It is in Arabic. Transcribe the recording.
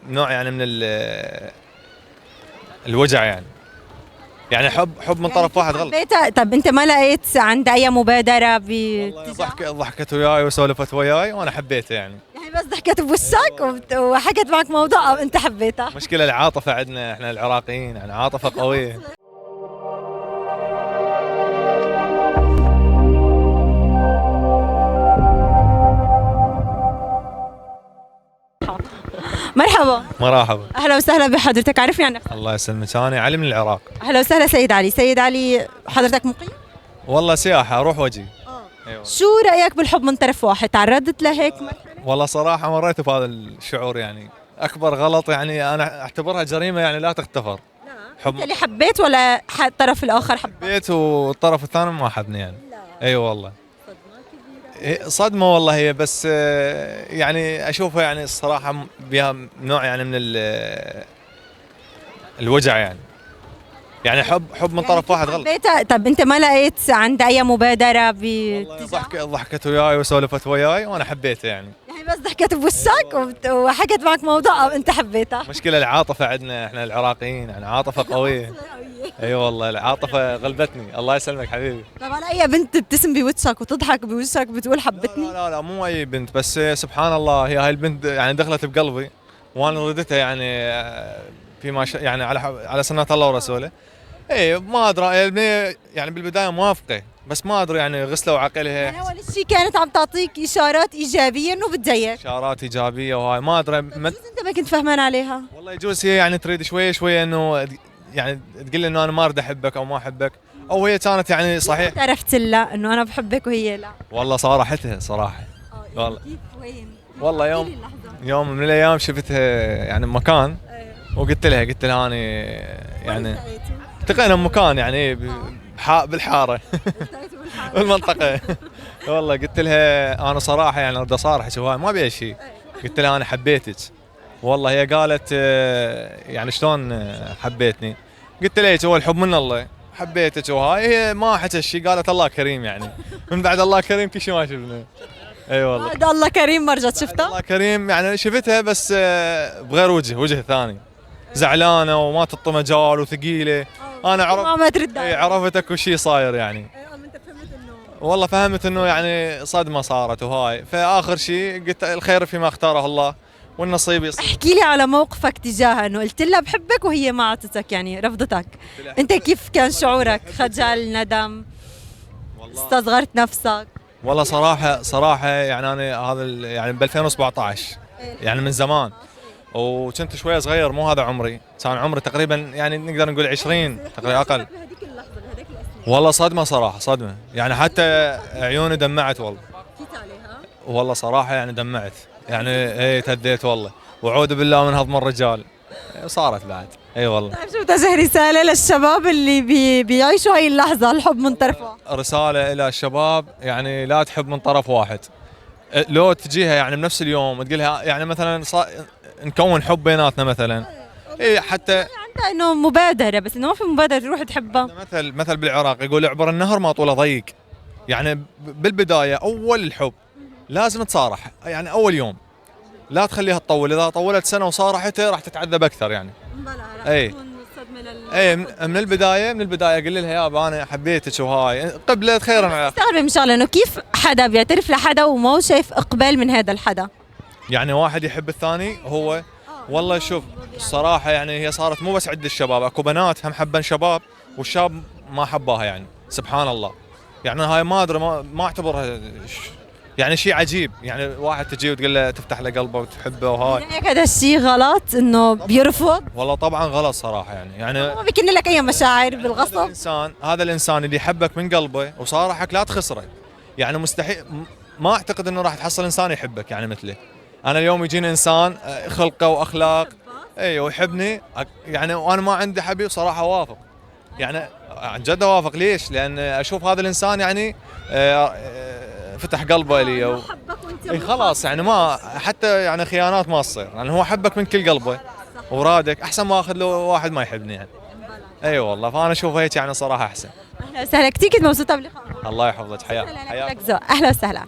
نوع يعني من الوجع يعني حب من طرف واحد غلط. حبيتها؟ طب انت ما لقيت عند اي مبادرة والله ضحكت وياي وسولفت وياي وانا حبيته يعني بس ضحكت بوشك وحكت معك موضوع او انت حبيتها؟ مشكلة العاطفة عندنا احنا العراقيين، يعني عاطفة قوية. مرحبا. مرحبا. اهلا وسهلا بحضرتك، عرفني عن نفسك. الله يسلمك، انا علي من العراق. اهلا وسهلا سيد علي. سيد علي، حضرتك مقيم؟ والله سياحة، اروح واجي. أيوة. شو رأيك بالحب من طرف واحد؟ تعرضت لهيك مرحلة؟ والله صراحة مريت بهذا الشعور، يعني أكبر غلط، يعني أنا أعتبرها جريمة يعني لا تغتفر. انت اللي حبيت ولا الطرف الآخر حبيت والطرف الثاني ما حبني يعني. اي أيوة والله. صدمة والله هي، بس يعني أشوفها يعني الصراحة بها نوع يعني من الوجع يعني حب من طرف واحد غلط. حبيتها؟ طب انت ما لقيت عند اي مبادرة ضحكت وياي وسولفت وياي وانا حبيته يعني بس ضحكت بوشك وحكت معك موضوع او انت حبيتها؟ مشكلة العاطفة عندنا احنا العراقيين، يعني عاطفة قوية. اي والله العاطفة غلبتني. الله يسلمك حبيبي. طبعا اي بنت بتبتسم بوشك وتضحك بوشك بتقول حبتني؟ لا مو اي بنت، بس سبحان الله هي هاي البنت يعني دخلت بقلبي وانا ردتها يعني فيما يعني على سنة الله ورسوله. اي ما ادري يعني بالبدايه موافقه، بس ما ادري يعني غسلوا عقلها. يعني اول شيء كانت عم تعطيك اشارات ايجابيه انه بدها اشارات ايجابيه وهاي ما ادري انت ما كنت فهمان عليها. والله يجوز هي يعني تريد شويه انه يعني تقول لي انه انا ما اريد احبك او ما احبك، او هي كانت يعني صحيح عرفت لها انه انا بحبك وهي لا؟ والله صارحتها صراحه. والله كيف وين؟ والله يوم من الايام شفتها يعني بمكان وقلت لها انا يعني التقينا بمكان يعني بالحاره بالمنطقه. والله قلت لها انا صراحه يعني اريد اصارحك وهاي ما ابي شيء. قلت لها انا حبيتك. والله هي قالت يعني شلون حبيتني؟ قلت لها هو الحب من الله، حبيتك وهاي. هي ما حكت شيء، قالت الله كريم يعني. من بعد الله كريم كل شيء ما شفنا. اي والله بعد الله كريم ما رجعت شفتها؟ الله كريم يعني شفتها بس بغير وجه ثاني، زعلانه وما تعطي مجال وثقيله. انا عرفت اكو شيء صاير يعني. والله فهمت انه يعني صدمه صارت وهاي. فاخر شيء قلت الخير فيما اختاره الله والنصيب يصير. احكي لي على موقفك تجاهها، انه قلت لها بحبك وهي ما اعطتك يعني رفضتك، انت كيف كان شعورك؟ خجل، ندم، استصغرت نفسك؟ والله صراحه يعني انا هذا يعني ب 2017 يعني من زمان، وكنت شويه صغير مو هذا عمري، كان عمري تقريبا يعني نقدر نقول 20 تقريبا اقل. والله صدمه صراحه صدمه يعني، حتى عيوني دمعت والله. والله صراحه يعني دمعت يعني اي تهديت والله، وعوذ بالله من هضم الرجال صارت بعد. اي والله. طيب شو توجه رساله للشباب اللي بيعيشوا هاي اللحظه الحب من طرف واحد؟ رساله الى الشباب يعني لا تحب من طرف واحد، لو تجيها يعني بنفس اليوم تقولها يعني مثلا نكون حب بيناتنا مثلا. اي حتى عندها انه مبادره، بس انه ما في مبادره تروح تحبها. مثل بالعراق يقول اعبر النهر ما طوله ضيق. يعني بالبدايه اول الحب لازم تصارح، يعني اول يوم لا تخليها تطول. اذا طولت سنه وصارحته راح تتعذب اكثر يعني. اي من البدايه قل لها يابا انا حبيتك وهاي قبلت خيرا على استغرب من شغله، انه كيف حدا بيعترف لحدا وما شايف اقبال من هذا الحدا؟ يعني واحد يحب الثاني هو. والله شوف الصراحه يعني هي صارت مو بس عند الشباب، اكو بنات هم حبن شباب والشاب ما حباها يعني. سبحان الله يعني هاي ما ادري ما اعتبرها يعني شيء عجيب. يعني واحد تجي وتقول له تفتح له قلبه وتحبه وهاي. يعني هذا الشيء غلط انه بيرفض؟ والله طبعا غلط صراحه يعني ما بيكن لك اي مشاعر بالغصب. هذا الانسان اللي يحبك من قلبه وصارحك لا تخسره يعني. مستحيل ما اعتقد انه راح تحصل انسان يحبك يعني مثله. انا اليوم يجيني انسان خلقه واخلاق ايوه يحبني يعني، وانا ما عندي حبيب صراحه اوافق يعني. عن جد اوافق. ليش؟ لان اشوف هذا الانسان يعني فتح قلبه لي خلاص يعني ما حتى يعني خيانات ما تصير يعني. هو حبك من كل قلبه ورادك، احسن ما اخذ له واحد ما يحبني يعني. اي والله فانا اشوف هيك يعني صراحه احسن. اهلا وسهلا، كثير كنت مبسوطه بلقائك. الله يحفظك. حياك. اهلا وسهلا.